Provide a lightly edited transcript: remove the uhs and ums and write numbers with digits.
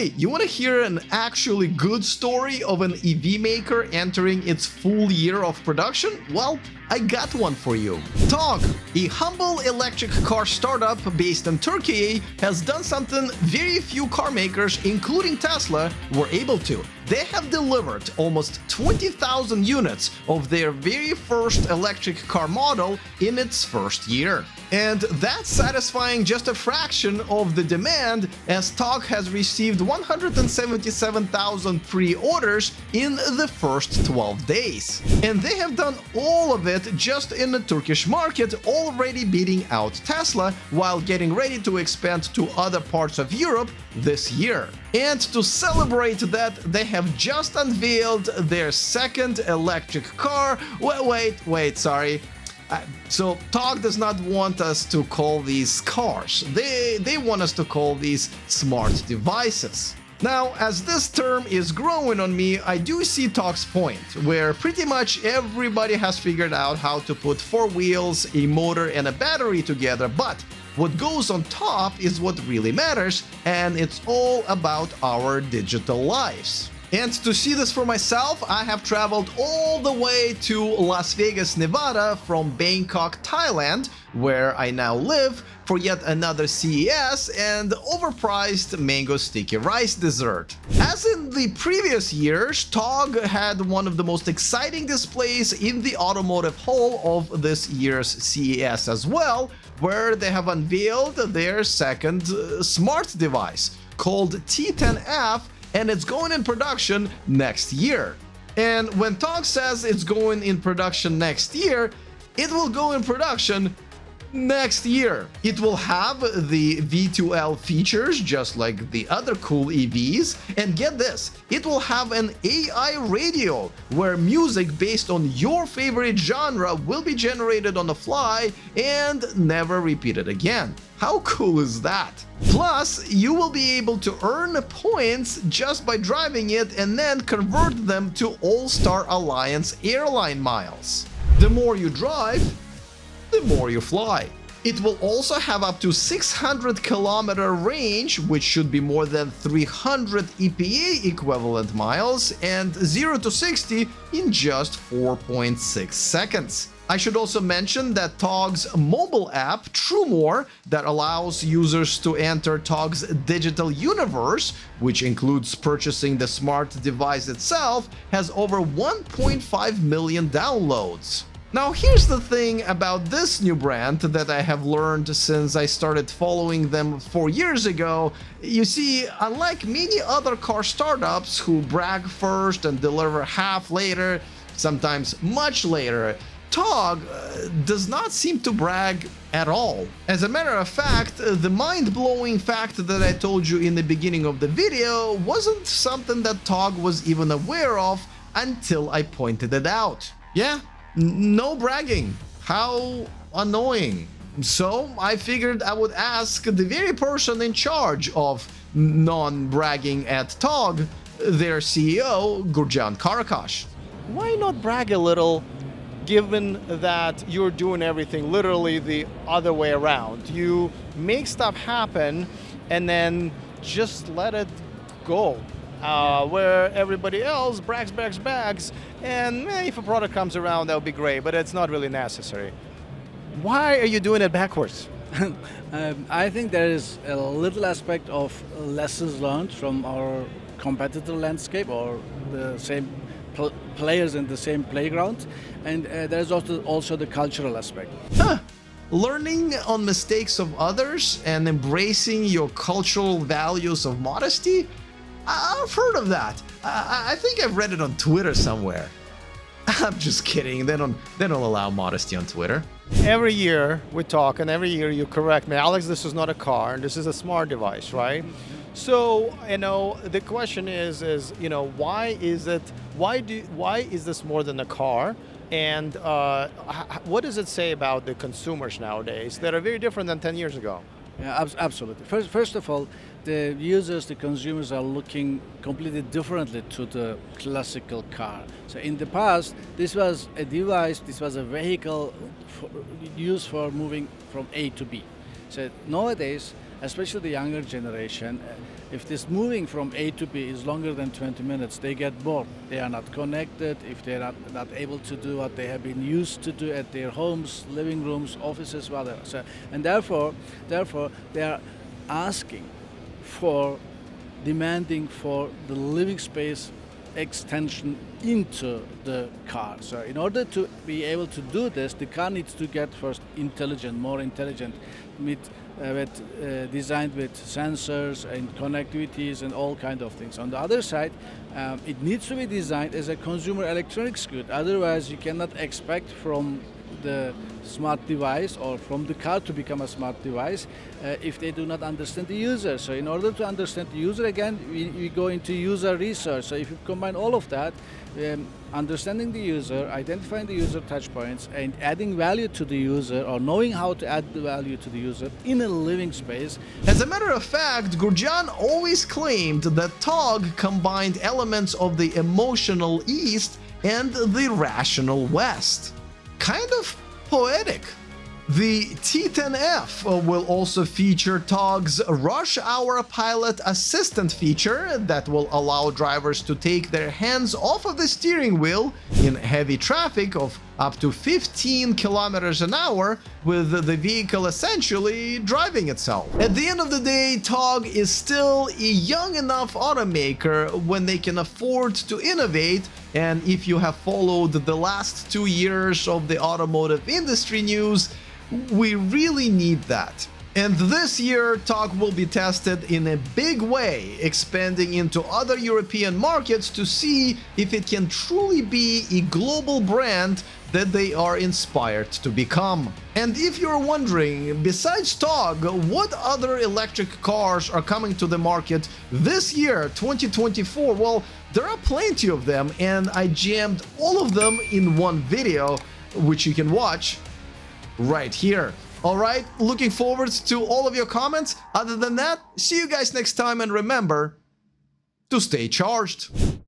Hey, you want to hear an actually good story of an EV maker entering its full year of production? Well, I got one for you. Togg, a humble electric car startup based in Turkiye, has done something very few car makers, including Tesla, were able to. They have delivered almost 20,000 units of their very first electric car model in its first year. And that's satisfying just a fraction of the demand, as Togg has received 177,000 pre-orders in the first 12 days. And they have done all of it just in the Turkish market, already beating out Tesla, while getting ready to expand to other parts of Europe this year. And to celebrate that, they have just unveiled their second electric car. Sorry. So Togg does not want us to call these cars. They want us to call these smart devices. Now, as this term is growing on me, I do see Togg's point, where pretty much everybody has figured out how to put four wheels, a motor, and a battery together, but what goes on top is what really matters, and it's all about our digital lives. And to see this for myself, I have traveled all the way to Las Vegas, Nevada from Bangkok, Thailand, where I now live, for yet another CES and overpriced mango sticky rice dessert. As in the previous years, Togg had one of the most exciting displays in the automotive hall of this year's CES as well, where they have unveiled their second smart device called T10F, and it's going in production next year. And when Togg says it's going in production next year, it will go in production next year. It will have the V2L features just like the other cool EVs, and get this, it will have an AI radio where music based on your favorite genre will be generated on the fly and never repeated again. How cool is that? Plus, you will be able to earn points just by driving it and then convert them to All-Star Alliance airline miles. The more you drive, the more you fly. It will also have up to 600-kilometer range, which should be more than 300 EPA equivalent miles, and 0 to 60 in just 4.6 seconds. I should also mention that Togg's mobile app, TrueMore, that allows users to enter Togg's digital universe, which includes purchasing the smart device itself, has over 1.5 million downloads. Now, here's the thing about this new brand that I have learned since I started following them 4 years ago. You see, unlike many other car startups who brag first and deliver half later, sometimes much later, Togg does not seem to brag at all. As a matter of fact, the mind-blowing fact that I told you in the beginning of the video wasn't something that Togg was even aware of until I pointed it out. Yeah. No bragging. How annoying. So I figured I would ask the very person in charge of non-bragging at Togg, their CEO, Gürcan Karakaş. Why not brag a little, given that you're doing everything literally the other way around? You make stuff happen and then just let it go. Where everybody else brags, and if a product comes around, that would be great, but it's not really necessary. Why are you doing it backwards? I think there is a little aspect of lessons learned from our competitor landscape, or the same players in the same playground, and there's also the cultural aspect. Learning on mistakes of others and embracing your cultural values of modesty? I've heard of that. I think I've read it on Twitter somewhere. I'm just kidding. They don't allow modesty on Twitter. Every year we talk, and every year you correct me, Alex, this is not a car, and this is a smart device, right? So, the question is, why is this more than a car? And what does it say about the consumers nowadays that are very different than 10 years ago? Yeah, absolutely. First of all, the users, the consumers are looking completely differently to the classical car. So in the past, this was a device, this was a vehicle used for moving from A to B. So nowadays, especially the younger generation, if this moving from A to B is longer than 20 minutes, they get bored. They are not connected, if they are not able to do what they have been used to do at their homes, living rooms, offices, whatever. So, and therefore, they are asking for, demanding for the living space extension into the car. So in order to be able to do this, the car needs to get first intelligent, more intelligent, designed with sensors and connectivities and all kind of things. On the other side, it needs to be designed as a consumer electronics good. Otherwise, you cannot expect from the smart device or from the car to become a smart device if they do not understand the user. So in order to understand the user, again, we go into user research. So if you combine all of that, understanding the user, identifying the user touch points, and adding value to the user, or knowing how to add the value to the user in a living space. As a matter of fact, Gürcan always claimed that Togg combined elements of the emotional East and the rational West. Kind of poetic. The T10F will also feature Togg's Rush Hour Pilot Assistant feature that will allow drivers to take their hands off of the steering wheel in heavy traffic of up to 15 kilometers an hour, with the vehicle essentially driving itself. At the end of the day, Togg is still a young enough automaker when they can afford to innovate, and if you have followed the last 2 years of the automotive industry news, we really need that. And this year, Togg will be tested in a big way, expanding into other European markets to see if it can truly be a global brand that they are inspired to become. And if you're wondering, besides Togg, what other electric cars are coming to the market this year, 2024? Well, there are plenty of them, and I jammed all of them in one video, which you can watch right here. All right, looking forward to all of your comments. Other than that, see you guys next time, and remember to stay charged.